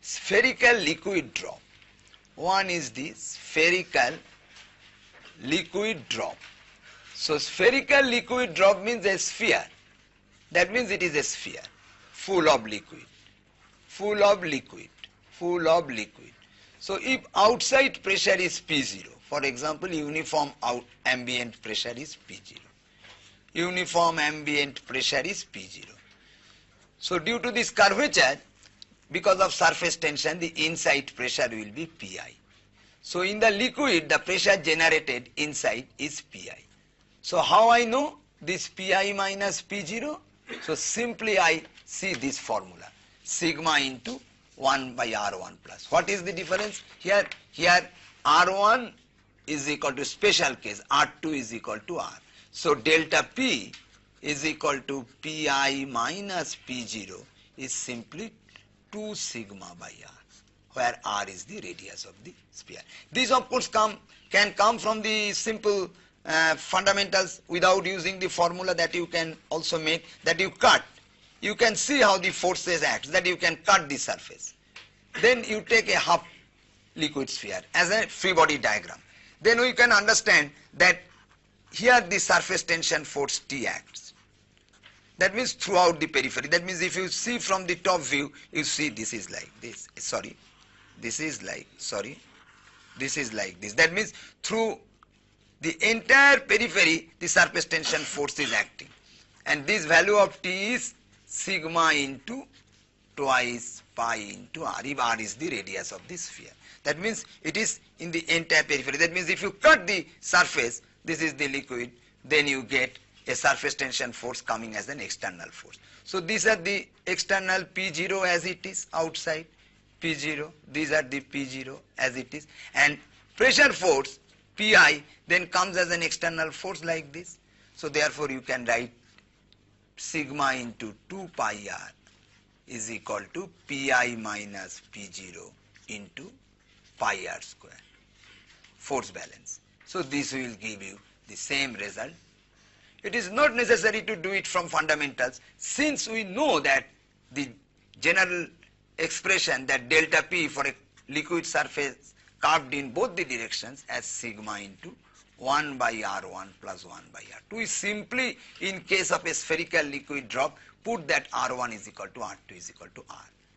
spherical liquid drop. One is the spherical liquid drop. So spherical liquid drop means a sphere. That means it is a sphere full of liquid, full of liquid, full of liquid. So if outside pressure is P0, for example, uniform ambient pressure is P0. Uniform ambient pressure is P0. So due to this curvature, because of surface tension, the inside pressure will be Pi. So in the liquid, the pressure generated inside is Pi. So how I know this Pi minus P0? So simply I see this formula, sigma into 1 by R1 plus. What is the difference? Here R1 is equal to special case, R2 is equal to R. So delta P is equal to Pi minus P0 is simply 2 sigma by R, where R is the radius of the sphere. These of course can come from the simple fundamentals without using the formula that you can also make, that you cut. You can see how the forces act, that you can cut the surface. Then you take a half liquid sphere as a free body diagram. Then we can understand that here the surface tension force T acts. That means throughout the periphery. That means if you see from the top view, you see this is like this. Sorry, this is like, sorry, this is like this. That means through the entire periphery, the surface tension force is acting. And this value of T is sigma into twice pi into R, if R is the radius of the sphere. That means it is in the entire periphery. That means if you cut the surface, this is the liquid, then you get a surface tension force coming as an external force. So these are the external P0 as it is outside, P0, these are the P0 as it is, and pressure force Pi then comes as an external force like this. So therefore you can write sigma into 2 pi R is equal to Pi minus P0 into pi R square, force balance. So this will give you the same result. It is not necessary to do it from fundamentals, since we know that the general expression that delta P for a liquid surface curved in both the directions as sigma into 1 by R1 plus 1 by R2 is simply, in case of a spherical liquid drop, put that R1 is equal to R2 is equal to R.